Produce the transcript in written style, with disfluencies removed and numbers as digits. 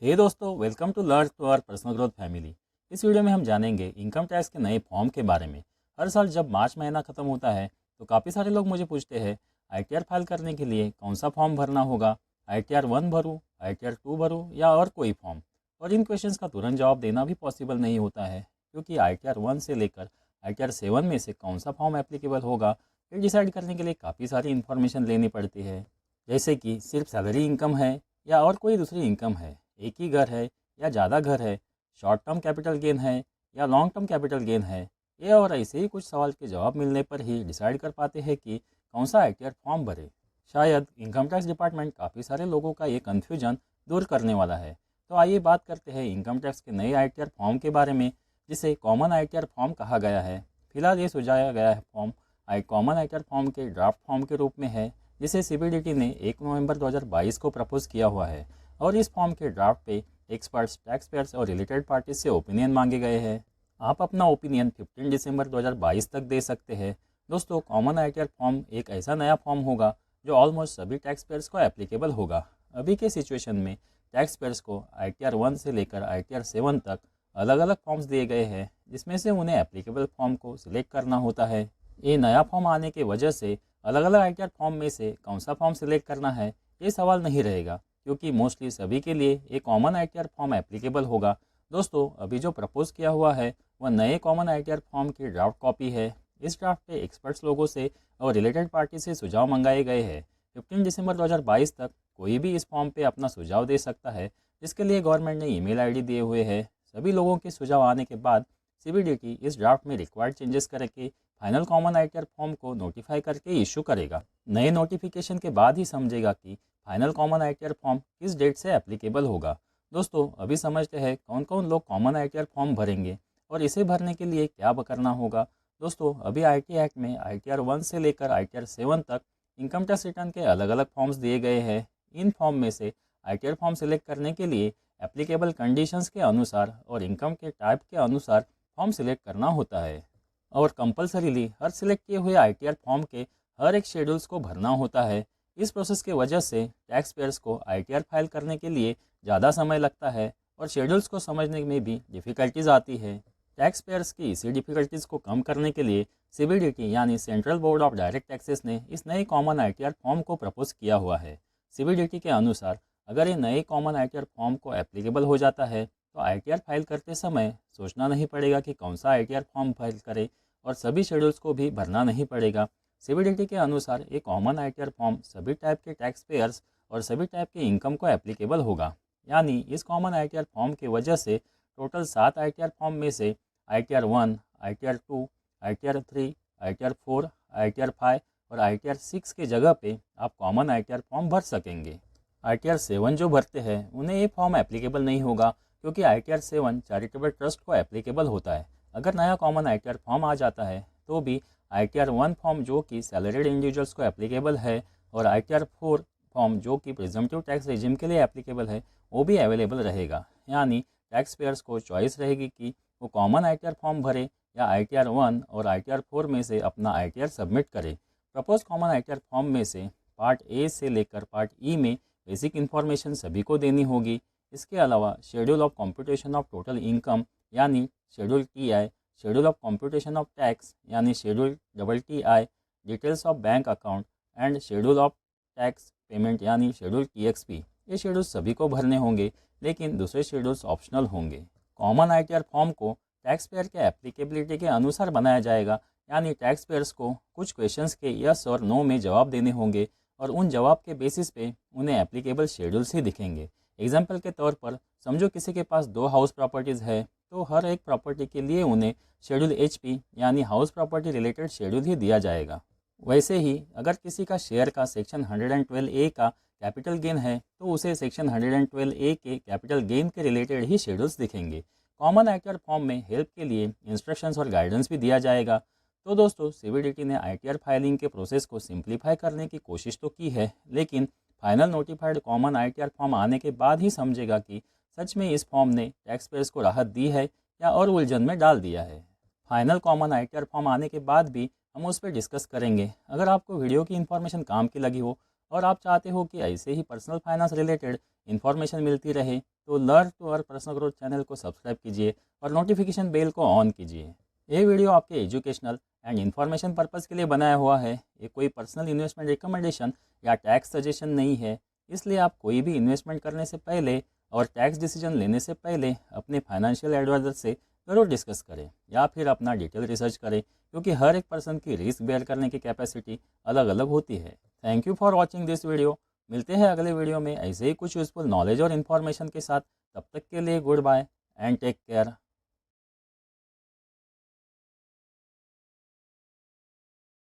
हे दोस्तों, welcome to learn to our personal growth family. इस video में हम जानेंगे इनकम टैक्स के नए फॉर्म के बारे में। हर साल जब मार्च महीना खत्म होता है तो काफ़ी सारे लोग मुझे पूछते हैं आईटीआर फाइल करने के लिए कौन सा फॉर्म भरना होगा, आईटीआर 1 भरूँ, आईटीआर 2 भरूँ या और कोई फॉर्म। और इन क्वेश्चंस का तुरंत जवाब देना भी पॉसिबल नहीं होता है, क्योंकि आईटीआर 1 से लेकर आईटीआर 7 में से कौन सा फॉर्म एप्लीकेबल होगा ये डिसाइड करने के लिए काफ़ी सारी इन्फॉर्मेशन लेनी पड़ती है। जैसे कि सिर्फ सैलरी इनकम है या और कोई दूसरी इनकम है, एक ही घर है या ज़्यादा घर है, शॉर्ट टर्म कैपिटल गेन है या लॉन्ग टर्म कैपिटल गेन है। ये और ऐसे ही कुछ सवाल के जवाब मिलने पर ही डिसाइड कर पाते हैं कि कौन सा आईटीआर फॉर्म भरे। शायद इनकम टैक्स डिपार्टमेंट काफ़ी सारे लोगों का ये कन्फ्यूजन दूर करने वाला है। तो आइए बात करते हैं इनकम टैक्स के नए आईटीआर फॉर्म के बारे में, जिसे कॉमन आईटीआर फॉर्म कहा गया है। फिलहाल ये सुझाया गया है फॉर्म कॉमन आईटीआर फॉर्म के ड्राफ्ट फॉर्म के रूप में है, जिसे सीबीडीटी ने 1 नवंबर 2022 को प्रपोज किया हुआ है। और इस फॉर्म के ड्राफ्ट पे एक्सपर्ट्स, टैक्स पेयर्स और रिलेटेड पार्टीज से ओपिनियन मांगे गए हैं। आप अपना ओपिनियन 15 दिसंबर 2022 तक दे सकते हैं। दोस्तों, कॉमन आईटीआर फॉर्म एक ऐसा नया फॉर्म होगा जो ऑलमोस्ट सभी टैक्स पेयर्स को एप्लीकेबल होगा। अभी के सिचुएशन में टैक्स पेयर्स को आईटीआर 1 से लेकर आईटीआर 7 तक अलग अलग फॉर्म्स दिए गए हैं, जिसमें से उन्हें एप्लीकेबल फॉर्म को सिलेक्ट करना होता है। ये नया फॉर्म आने की वजह से अलग अलग आईटीआर फॉर्म में से कौन सा फॉर्म सिलेक्ट करना है ये सवाल नहीं रहेगा, क्योंकि मोस्टली सभी के लिए एक कॉमन आईटीआर फॉर्म एप्लीकेबल होगा। दोस्तों, अभी जो प्रपोज किया हुआ है वह नए कॉमन आईटीआर फॉर्म की ड्राफ्ट कॉपी है। इस ड्राफ्ट पे एक्सपर्ट्स लोगों से और रिलेटेड पार्टी से सुझाव मंगाए गए हैं। 15 दिसंबर 2022 तक कोई भी इस फॉर्म पे अपना सुझाव दे सकता है, जिसके लिए गवर्नमेंट ने ईमेल आईडी दिए हुए है। सभी लोगों के सुझाव आने के बाद सीबीडीटी इस ड्राफ्ट में रिक्वायर्ड चेंजेस करके फाइनल कॉमन आईटीआर फॉर्म को नोटिफाई करके इशू करेगा। नए नोटिफिकेशन के बाद ही समझेगा कि फाइनल कॉमन आईटीआर फॉर्म किस डेट से एप्लीकेबल होगा। दोस्तों, अभी समझते हैं कौन कौन लोग कॉमन आईटीआर फॉर्म भरेंगे और इसे भरने के लिए क्या करना होगा। दोस्तों, अभी आईटी एक्ट में आईटीआर 1 से लेकर आईटीआर 7 तक इनकम टैक्स रिटर्न के अलग अलग फॉर्म्स दिए गए हैं। इन फॉर्म में से आईटीआर फॉर्म सिलेक्ट करने के लिए एप्लीकेबल कंडीशंस के अनुसार और इनकम के टाइप के अनुसार फॉर्म सिलेक्ट करना होता है। और कंपलसरीली हर सिलेक्ट किए हुए आईटीआर फॉर्म के हर एक शेड्यूल्स को भरना होता है। इस प्रोसेस की वजह से टैक्स पेयर्स को आईटीआर फाइल करने के लिए ज़्यादा समय लगता है और शेड्यूल्स को समझने में भी डिफ़िकल्टीज आती है। टैक्स पेयर्स की इसी डिफ़िकल्टीज को कम करने के लिए सीबीडीटी यानी central board of direct taxes ने इस नए कॉमन आईटीआर फॉर्म को प्रपोज किया हुआ है। सीबीडीटी के अनुसार अगर ये नए कॉमन आईटीआर फॉर्म को एप्लीकेबल हो जाता है तो आईटीआर फाइल करते समय सोचना नहीं पड़ेगा कि कौन सा आईटीआर फॉर्म फाइल करें और सभी शेड्यूल्स को भी भरना नहीं पड़ेगा। सीबीडीटी के अनुसार एक कॉमन आईटीआर फॉर्म सभी टाइप के टैक्स पेयर्स और सभी टाइप के इनकम को एप्लीकेबल होगा। यानी इस कॉमन आईटीआर फॉर्म की वजह से टोटल 7 आईटीआर फॉर्म में से ITR 1, ITR 2, ITR 3, ITR 4, ITR 5 और आईटीआर 6 के जगह पे आप कॉमन आईटीआर फॉर्म भर सकेंगे। आईटीआर 7 जो भरते हैं उन्हें ये फॉर्म एप्लीकेबल नहीं होगा, क्योंकि आईटीआर 7 चैरिटेबल ट्रस्ट को एप्लीकेबल होता है। अगर नया कॉमन आईटीआर फॉर्म आ जाता है तो भी आईटीआर 1 फॉर्म जो कि सैलरीड इंडिविजुअल्स को एप्लीकेबल है और आईटीआर 4 फॉर्म जो कि प्रिजम्पटिव टैक्स रेजिम के लिए एप्लीकेबल है वो भी अवेलेबल रहेगा। यानी टैक्स पेयर्स को चॉइस रहेगी कि वो कॉमन आईटीआर फॉर्म भरे या आईटीआर 1 और आईटीआर 4 में से अपना आईटीआर सबमिट करे। प्रपोज कॉमन आईटीआर फॉर्म में से पार्ट ए से लेकर पार्ट ई में बेसिक इन्फॉर्मेशन सभी को देनी होगी। इसके अलावा schedule of computation of total income यानी schedule TI, schedule of computation of tax यानी schedule TTI, details of bank account and schedule of tax payment यानी शेड्यूल TXP, ये शेड्यूल सभी को भरने होंगे, लेकिन दूसरे शेड्यूल्स ऑप्शनल होंगे। कॉमन आईटीआर फॉर्म को टैक्स पेयर के एप्लीकेबिलिटी के अनुसार बनाया जाएगा, यानी टैक्स पेयर्स को कुछ क्वेश्चंस के यस और नो में जवाब देने होंगे और उन जवाब के बेसिस पे उन्हें एप्लीकेबल शेड्यूल्स ही दिखेंगे। एग्जाम्पल के तौर पर समझो किसी के पास 2 हाउस प्रॉपर्टीज़ है, तो हर एक प्रॉपर्टी के लिए उन्हें शेड्यूल HP यानी हाउस प्रॉपर्टी रिलेटेड शेड्यूल ही दिया जाएगा। वैसे ही अगर किसी का शेयर का सेक्शन 112A का कैपिटल गेन है तो उसे सेक्शन 112A के कैपिटल गेन के रिलेटेड ही शेड्यूल्स दिखेंगे। कॉमन आईटीआर फॉर्म में हेल्प के लिए इंस्ट्रक्शंस और गाइडेंस भी दिया जाएगा। तो दोस्तों, सीबीडीटी ने आईटीआर फाइलिंग के प्रोसेस को सिंप्लीफाई करने की कोशिश तो की है, लेकिन final notified common ITR form आने के बाद ही समझेगा कि सच में इस फॉर्म ने टैक्स पेयर्स को राहत दी है या और उलझन में डाल दिया है। फाइनल कॉमन आईटीआर फॉर्म आने के बाद भी हम उस पर डिस्कस करेंगे। अगर आपको वीडियो की इन्फॉर्मेशन काम की लगी हो और आप चाहते हो कि ऐसे ही पर्सनल फाइनेंस रिलेटेड इन्फॉर्मेशन मिलती रहे तो learn to earn personal growth channel को सब्सक्राइब कीजिए और नोटिफिकेशन बेल को ऑन कीजिए। ये वीडियो आपके एजुकेशनल एंड इन्फॉर्मेशन पर्पज़ के लिए बनाया हुआ है। ये कोई पर्सनल इन्वेस्टमेंट रिकमेंडेशन या टैक्स सजेशन नहीं है। इसलिए आप कोई भी इन्वेस्टमेंट करने से पहले और टैक्स डिसीजन लेने से पहले अपने फाइनेंशियल एडवाइज़र से ज़रूर डिस्कस करें या फिर अपना डिटेल रिसर्च करें, क्योंकि हर एक पर्सन की रिस्क बेयर करने की कैपेसिटी अलग अलग होती है। Thank you for watching this video. मिलते हैं अगले वीडियो में ऐसे ही कुछ यूज़फुल नॉलेज और इन्फॉर्मेशन के साथ। तब तक के लिए goodbye and take care.